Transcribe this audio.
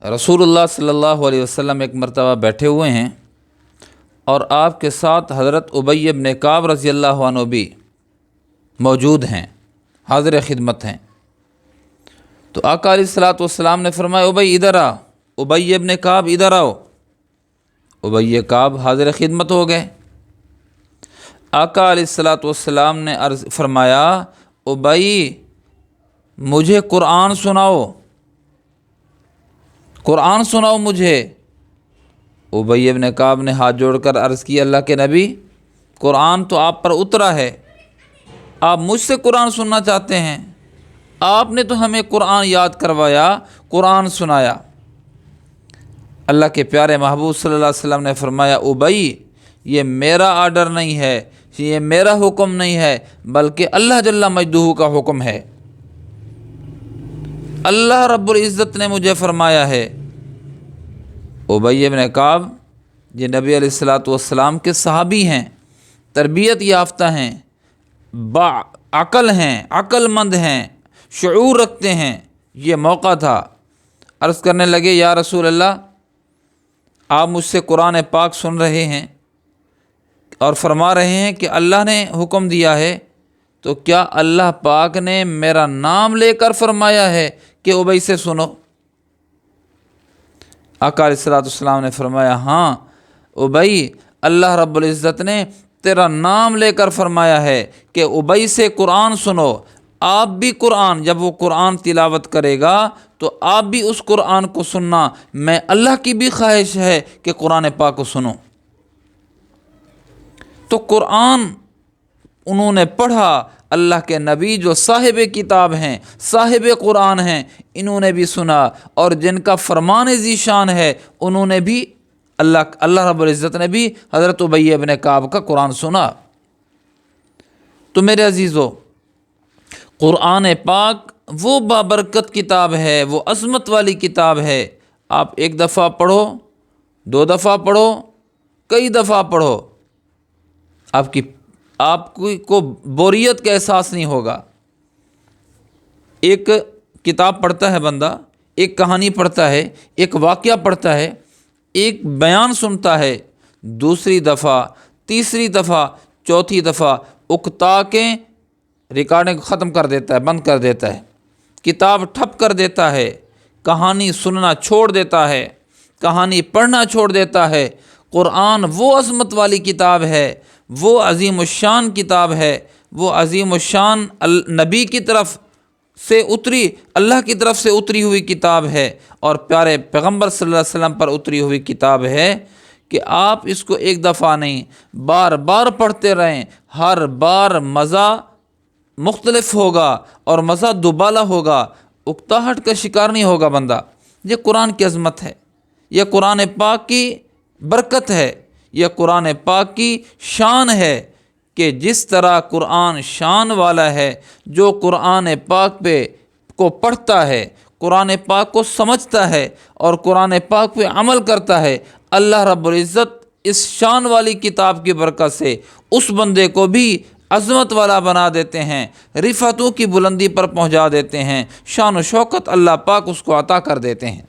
رسول اللہ صلی اللہ علیہ وسلم ایک مرتبہ بیٹھے ہوئے ہیں اور آپ کے ساتھ حضرت ابی بن کعب رضی اللہ عنہ بھی موجود ہیں، حاضر خدمت ہیں۔ تو آقا علیہ الصلوۃ والسلام نے فرمایا ابی ادھر آ، ابی بن کعب ادھر آؤ۔ ابی کعب حاضر خدمت ہو گئے۔ آقا علیہ الصلوۃ والسلام نے عرض فرمایا ابی مجھے قرآن سناؤ، قرآن سناؤ مجھے۔ ابی بن کعب نے ہاتھ جوڑ کر عرض کی اللہ کے نبی، قرآن تو آپ پر اترا ہے، آپ مجھ سے قرآن سننا چاہتے ہیں؟ آپ نے تو ہمیں قرآن یاد کروایا، قرآن سنایا۔ اللہ کے پیارے محبوب صلی اللہ علیہ وسلم نے فرمایا ابی یہ میرا آرڈر نہیں ہے، یہ میرا حکم نہیں ہے، بلکہ اللہ جل مجدہ کا حکم ہے۔ اللہ رب العزت نے مجھے فرمایا ہے۔ ابی بن کعب یہ نبی علیہ الصلوۃ والسلام کے صحابی ہیں، تربیت یافتہ ہیں، با عقل ہیں، عقل مند ہیں، شعور رکھتے ہیں۔ یہ موقع تھا، عرض کرنے لگے یا رسول اللہ آپ مجھ سے قرآن پاک سن رہے ہیں اور فرما رہے ہیں کہ اللہ نے حکم دیا ہے، تو کیا اللہ پاک نے میرا نام لے کر فرمایا ہے کہ ابی سے سنو؟ آقا علیہ الصلوۃ والسلام نے فرمایا ہاں ابی، اللہ رب العزت نے تیرا نام لے کر فرمایا ہے کہ ابی سے قرآن سنو۔ آپ بھی قرآن، جب وہ قرآن تلاوت کرے گا تو آپ بھی اس قرآن کو سننا۔ میں اللہ کی بھی خواہش ہے کہ قرآن پاک کو سنو۔ تو قرآن انہوں نے پڑھا، اللہ کے نبی جو صاحب کتاب ہیں، صاحب قرآن ہیں، انہوں نے بھی سنا، اور جن کا فرمان ذیشان ہے انہوں نے بھی اللہ رب العزت نے بھی حضرت ابی بن کعب کا قرآن سنا۔ تو میرے عزیزو، قرآن پاک وہ بابرکت کتاب ہے، وہ عظمت والی کتاب ہے۔ آپ ایک دفعہ پڑھو، دو دفعہ پڑھو، کئی دفعہ پڑھو، آپ کو بوریت کا احساس نہیں ہوگا۔ ایک کتاب پڑھتا ہے بندہ، ایک کہانی پڑھتا ہے، ایک واقعہ پڑھتا ہے، ایک بیان سنتا ہے، دوسری دفعہ، تیسری دفعہ، چوتھی دفعہ اکتا کے ریکارڈنگ ختم کر دیتا ہے، بند کر دیتا ہے، کتاب ٹھپ کر دیتا ہے، کہانی سننا چھوڑ دیتا ہے، کہانی پڑھنا چھوڑ دیتا ہے۔ قرآن وہ عظمت والی کتاب ہے، وہ عظیم الشان کتاب ہے، وہ عظیم الشان نبی کی طرف سے اتری، اللہ کی طرف سے اتری ہوئی کتاب ہے، اور پیارے پیغمبر صلی اللہ علیہ وسلم پر اتری ہوئی کتاب ہے کہ آپ اس کو ایک دفعہ نہیں بار بار پڑھتے رہیں۔ ہر بار مزہ مختلف ہوگا اور مزہ دوبالا ہوگا، اکتاہٹ کا شکار نہیں ہوگا بندہ۔ یہ قرآن کی عظمت ہے، یہ قرآن پاک کی برکت ہے، یہ قرآن پاک کی شان ہے کہ جس طرح قرآن شان والا ہے، جو قرآن پاک کو پڑھتا ہے، قرآن پاک کو سمجھتا ہے اور قرآن پاک پہ عمل کرتا ہے، اللہ رب العزت اس شان والی کتاب کی برکت سے اس بندے کو بھی عظمت والا بنا دیتے ہیں، رفعتوں کی بلندی پر پہنچا دیتے ہیں، شان و شوکت اللہ پاک اس کو عطا کر دیتے ہیں۔